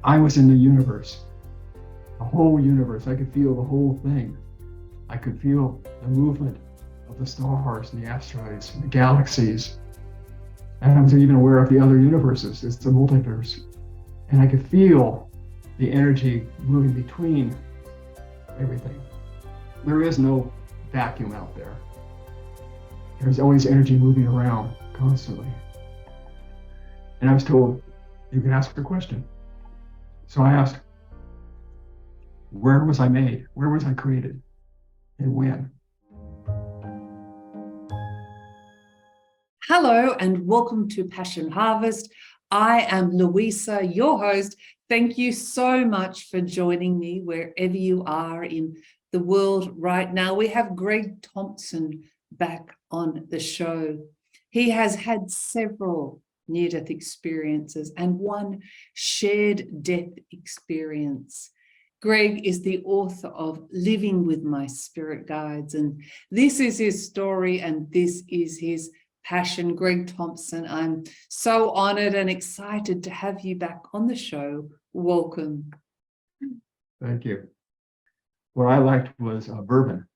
I was in the universe, the whole universe. I could feel the whole thing. I could feel the movement of the stars and the asteroids and the galaxies. And I was even aware of the other universes. It's the multiverse. And I could feel the energy moving between everything. There is no vacuum out there. There's always energy moving around constantly. And I was told, you can ask a question. So I asked, where was I made? Where was I created? And when? Hello and welcome to Passion Harvest. I am Luisa, your host. Thank you so much for joining me wherever you are in the world right now. We have Greg Thompson back on the show. He has had several near-death experiences and one shared death experience. Greg is the author of Living with My Spirit Guides, and this is his story and this is his passion. Greg Thompson, I'm so honored and excited to have you back on the show. Welcome. Thank you. What I liked was bourbon,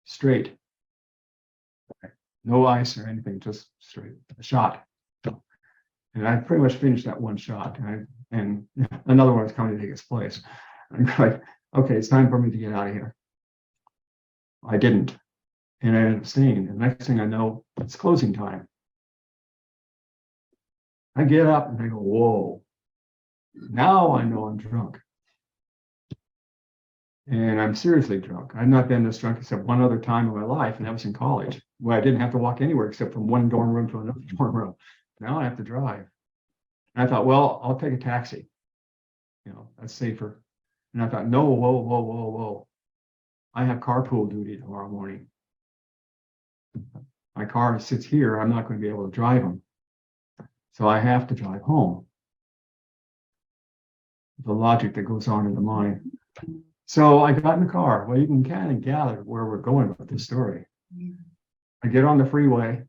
straight. No ice or anything, just straight, a shot. And I pretty much finished that one shot, and another one was coming to take its place. I'm like, okay, it's time for me to get out of here. I didn't, and I ended up staying. And the next thing I know, it's closing time. I get up and I go, whoa, now I know I'm drunk. And I'm seriously drunk. I've not been this drunk except one other time in my life, and that was in college, where I didn't have to walk anywhere except from one dorm room to another dorm room. Now I have to drive. And I thought, well, I'll take a taxi. That's safer. And I thought, no, whoa. I have carpool duty tomorrow morning. My car sits here. I'm not going to be able to drive them. So I have to drive home. The logic that goes on in the mind. So I got in the car. Well, you can kind of gather where we're going with this story. I get on the freeway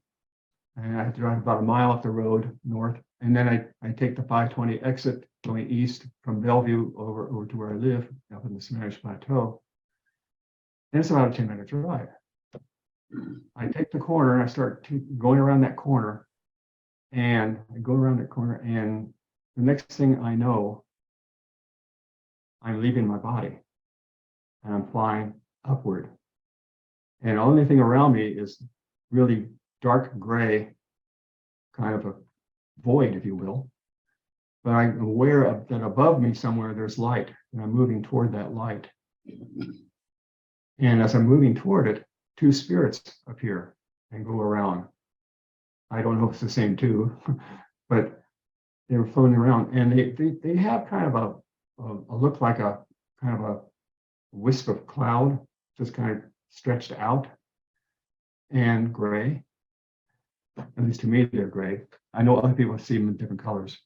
and I have to drive about a mile up the road north. And then I take the 520 exit going east from Bellevue over to where I live up in the Spanish Plateau. And it's about a 10-minute drive. I take the corner and I start going around that corner. And I go around that corner, and the next thing I know, I'm leaving my body and I'm flying upward. And the only thing around me is really dark gray, kind of a void, if you will. But I'm aware of that above me somewhere there's light, and I'm moving toward that light. And as I'm moving toward it, two spirits appear and go around. I don't know if it's the same two, but they were floating around, and they have kind of a look like a kind of a wisp of cloud, just kind of stretched out and gray. At least to me, they're gray. I know other people see them in different colors.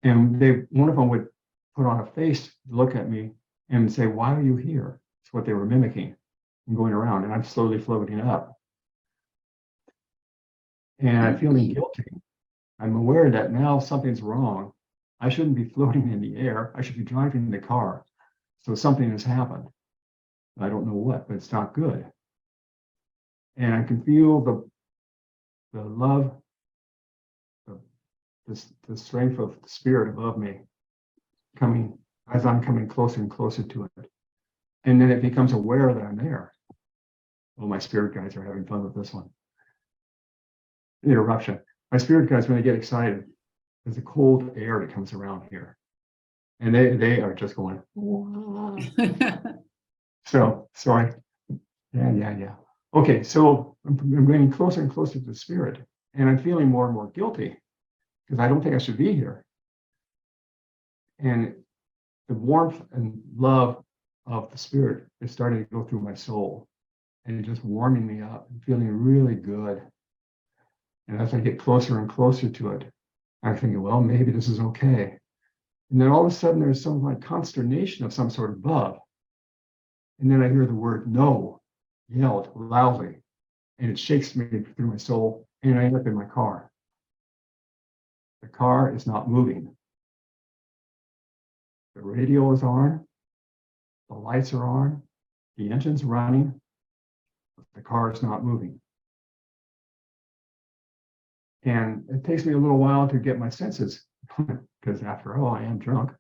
And one of them would put on a face, look at me, and say, "Why are you here?" It's what they were mimicking and going around, and I'm slowly floating up. And I'm feeling guilty. I'm aware that now something's wrong. I shouldn't be floating in the air. I should be driving the car. So something has happened. I don't know what, but it's not good. And I can feel the love, the strength of the spirit above me coming as I'm coming closer and closer to it. And then it becomes aware that I'm there. Oh, my spirit guides are having fun with this one. Interruption. My spirit guides, when they get excited, there's a cold air that comes around here. And they are just going, wow. So, sorry. Yeah. Okay, so I'm getting closer and closer to the spirit, and I'm feeling more and more guilty because I don't think I should be here. And the warmth and love of the spirit is starting to go through my soul and just warming me up and feeling really good. And as I get closer and closer to it, I'm thinking, well, maybe this is okay. And then all of a sudden, there's some like consternation of some sort above. And then I hear the word no yelled loudly, and it shakes me through my soul, and I end up in my car. The car is not moving. radio is on, the lights are on, the engine's running, but the car is not moving. And it takes me a little while to get my senses, because after all, I am drunk.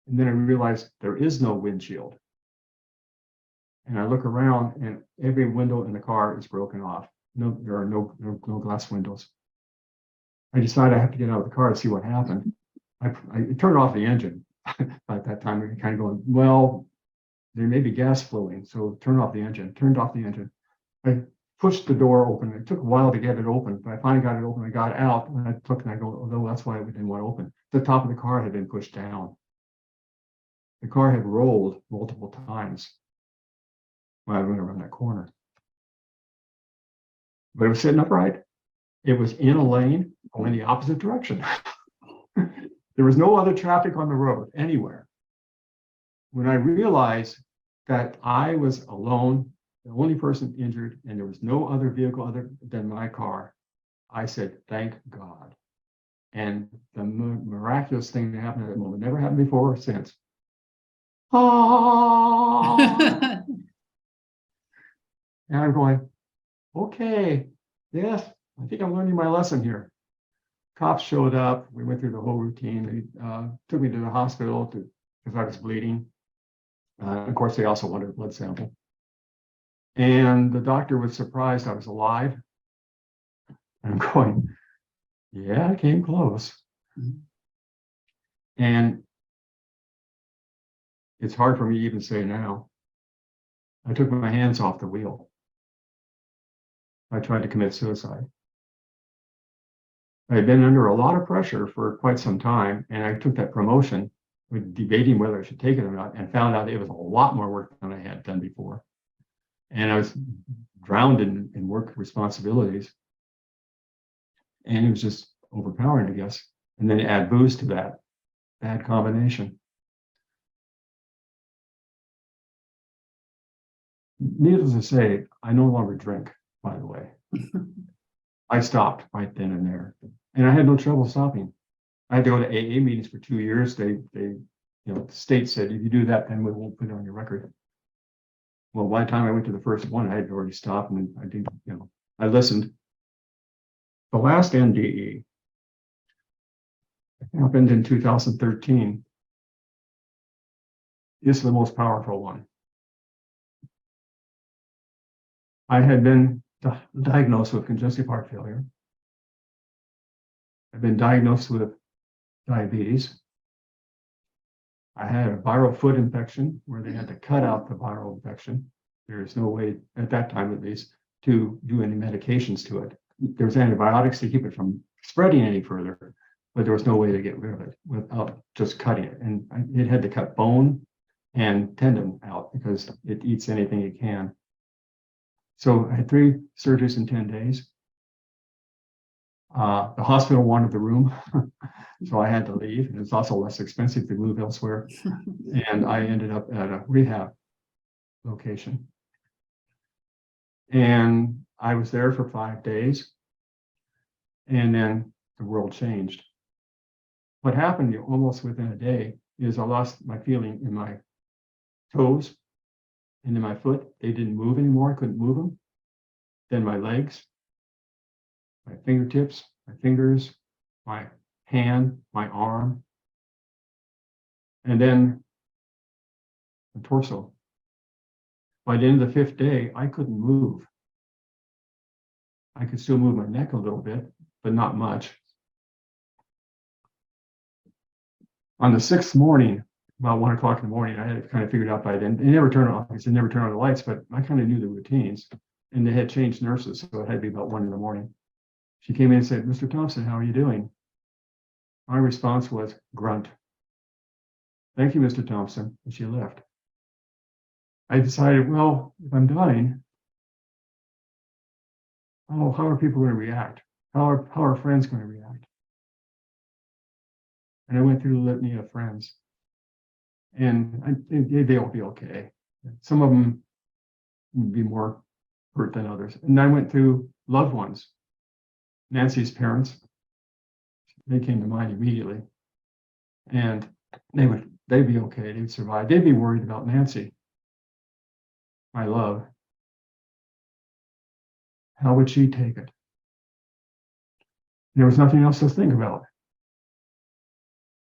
And then I realized there is no windshield. And I look around and every window in the car is broken off. No, there are no glass windows. I decide I have to get out of the car to see what happened. I turned off the engine. At that time, we were kind of going, well, there may be gas flowing, so turn off the engine. Turned off the engine. I pushed the door open. It took a while to get it open, but I finally got it open. I got out and I looked and I go, oh, no, that's why it didn't want to open. The top of the car had been pushed down. The car had rolled multiple times when I went around that corner. But it was sitting upright. It was in a lane going the opposite direction. There was no other traffic on the road anywhere. When I realized that I was alone, the only person injured, and there was no other vehicle other than my car, I said, thank God. And the miraculous thing that happened at that moment never happened before or since. Ah! And I'm going, okay, yes, I think I'm learning my lesson here. Cops showed up. We went through the whole routine. They took me to the hospital because I was bleeding. Of course, they also wanted a blood sample. And the doctor was surprised I was alive. And I'm going, yeah, I came close. And it's hard for me to even say now. I took my hands off the wheel. I tried to commit suicide. I had been under a lot of pressure for quite some time, and I took that promotion with debating whether I should take it or not, and found out it was a lot more work than I had done before. And I was drowned in work responsibilities. And it was just overpowering, I guess. And then add booze to that bad combination. Needless to say, I no longer drink, by the way. I stopped right then and there. And I had no trouble stopping. I had to go to AA meetings for 2 years. The state said, if you do that, then we won't put it on your record. Well, by the time I went to the first one, I had already stopped, and I didn't, I listened. The last NDE happened in 2013. This is the most powerful one. I had been diagnosed with congestive heart failure. I've been diagnosed with diabetes. I had a viral foot infection where they had to cut out the viral infection. There's no way, at that time at least, to do any medications to it. There's antibiotics to keep it from spreading any further, but there was no way to get rid of it without just cutting it. And it had to cut bone and tendon out because it eats anything it can. So I had 3 surgeries in 10 days. The hospital wanted the room, so I had to leave. And it's also less expensive to move elsewhere. And I ended up at a rehab location. And I was there for 5 days. And then the world changed. What happened almost within a day is I lost my feeling in my toes and in my foot. They didn't move anymore. I couldn't move them. Then my legs, my fingertips, my fingers, my hand, my arm, and then the torso. By the end of the 5th day, I couldn't move. I could still move my neck a little bit, but not much. On the 6th morning, about 1 o'clock in the morning, I had it kind of figured out by then. They never turn on, they never turn on the lights, but I kind of knew the routines. And they had changed nurses, so it had to be about 1 in the morning. She came in and said, Mr. Thompson, how are you doing? My response was grunt. Thank you, Mr. Thompson. And she left. I decided, well, if I'm dying, how are people going to react? How are friends going to react? And I went through the litany of friends. And they'll be okay. Some of them would be more hurt than others. And I went through loved ones. Nancy's parents, they came to mind immediately. And they would they'd be okay. They'd survive. They'd be worried about Nancy, my love. How would she take it? There was nothing else to think about.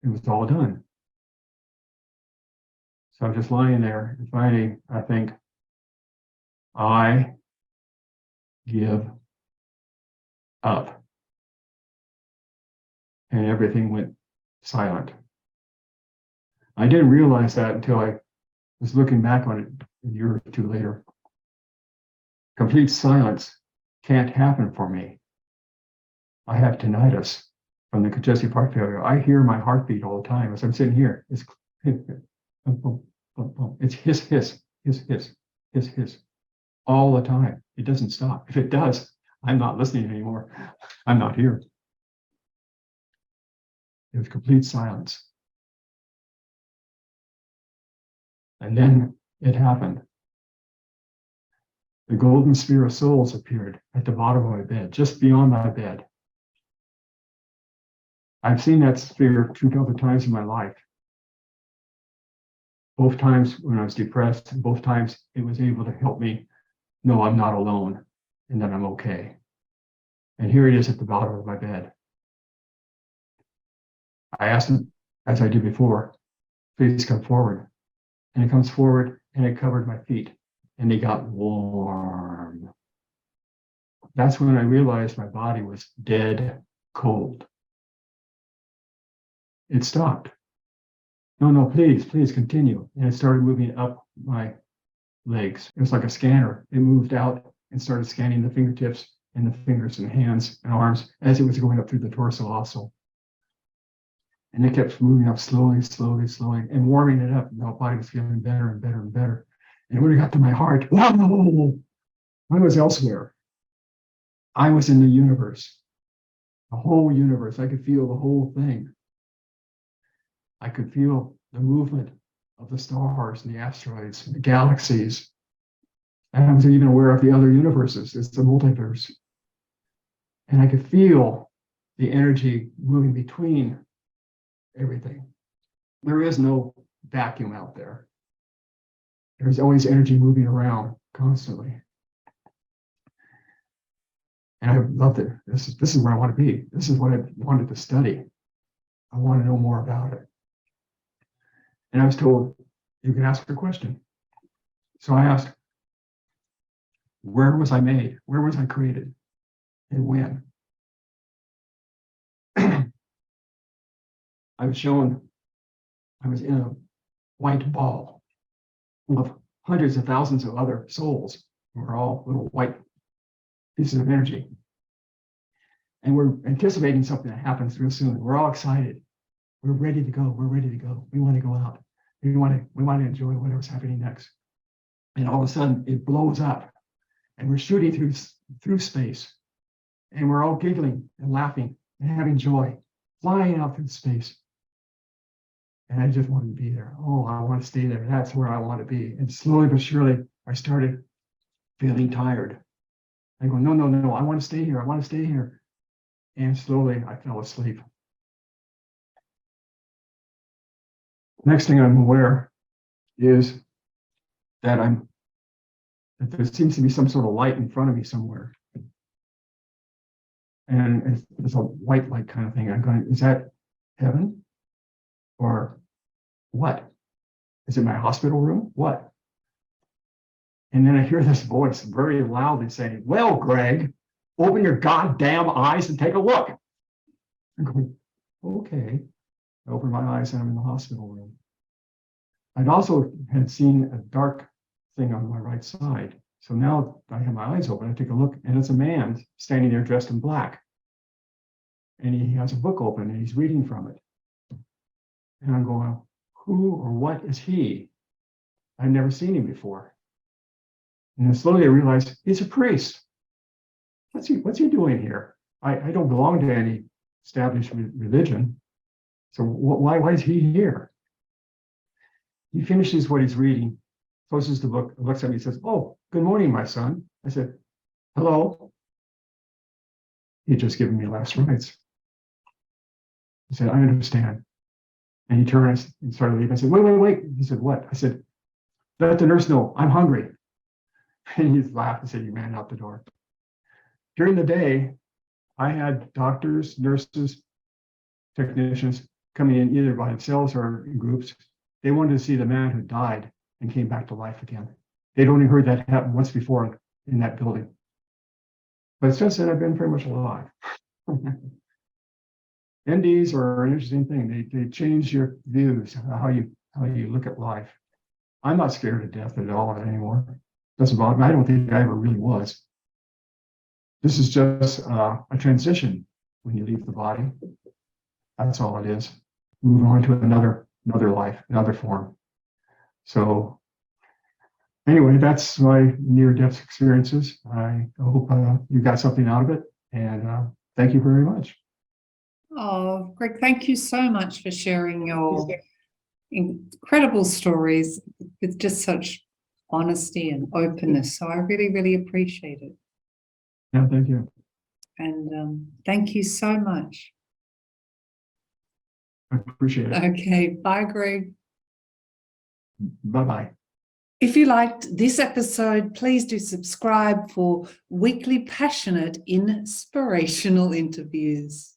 It was all done. So I'm just lying there, and finally, I think, I give up. And everything went silent. I didn't realize that until I was looking back on it a year or two later. Complete silence can't happen for me. I have tinnitus from the congestive heart failure. I hear my heartbeat all the time as I'm sitting here. It's hiss, hiss, hiss, hiss, hiss, hiss, all the time. It doesn't stop. If it does, I'm not listening anymore. I'm not here. It was complete silence. And then it happened. The golden sphere of souls appeared at the bottom of my bed, just beyond my bed. I've seen that sphere 2 other times in my life. Both times when I was depressed, and both times it was able to help me know I'm not alone and that I'm okay. And here it is at the bottom of my bed. I asked him, as I did before, please come forward. And it comes forward and it covered my feet and they got warm. That's when I realized my body was dead cold. It stopped. No, please continue. And it started moving up my legs. It was like a scanner. It moved out and started scanning the fingertips and the fingers and hands and arms as it was going up through the torso also. And it kept moving up slowly, and warming it up. And my body was feeling better and better and better. And when it got to my heart, wow, I was elsewhere. I was in the universe, the whole universe. I could feel the whole thing. I could feel the movement of the stars and the asteroids and the galaxies. And I was even aware of the other universes. It's the multiverse. And I could feel the energy moving between everything. There is no vacuum out there. There's always energy moving around constantly. And I loved it. This is where I want to be. This is what I wanted to study. I want to know more about it. And I was told, you can ask a question. So I asked, where was I made? Where was I created? And when? I was shown I was in a white ball of hundreds of thousands of other souls. We're all little white pieces of energy. And we're anticipating something that happens real soon. We're all excited. We're ready to go. We're ready to go. We want to go out. We want to enjoy whatever's happening next. And all of a sudden it blows up and we're shooting through space. And we're all giggling and laughing and having joy, flying out through space. And I just wanted to be there. Oh, I want to stay there. That's where I want to be. And slowly but surely, I started feeling tired. I go, no, I want to stay here. I want to stay here. And slowly, I fell asleep. Next thing I'm aware is that there seems to be some sort of light in front of me somewhere. And it's a white light kind of thing. I'm going, is that heaven? Or what? Is it my hospital room? What? And then I hear this voice very loudly saying, well, Greg, open your goddamn eyes and take a look. I'm going, okay. I open my eyes and I'm in the hospital room. I'd also had seen a dark thing on my right side. So now I have my eyes open, I take a look, and it's a man standing there dressed in black. And he has a book open and he's reading from it. And I'm going, who or what is he? I've never seen him before. And then slowly I realized he's a priest. What's he doing here? I don't belong to any established religion. So why is he here? He finishes what he's reading, closes the book, looks at me and says, oh, good morning, my son. I said, hello. He'd just given me last rites. He said, I understand. And he turned and started leaving. I said, wait. He said, what? I said, let the nurse know I'm hungry. And he laughed and said, you ran out the door. During the day, I had doctors, nurses, technicians coming in either by themselves or in groups. They wanted to see the man who died and came back to life again. They'd only heard that happen once before in that building. But since then, I've been pretty much alive. NDEs are an interesting thing. They change your views, how you look at life. I'm not scared to death at all anymore. Doesn't bother me. I don't think I ever really was. This is just a transition when you leave the body. That's all it is. Moving on to another life, another form. So anyway, that's my near-death experiences. I hope you got something out of it, and thank you very much. Oh, Greg, thank you so much for sharing your incredible stories with just such honesty and openness. So I really, really appreciate it. Yeah, thank you. And thank you so much. I appreciate it. Okay, bye, Greg. Bye-bye. If you liked this episode, please do subscribe for weekly passionate, inspirational interviews.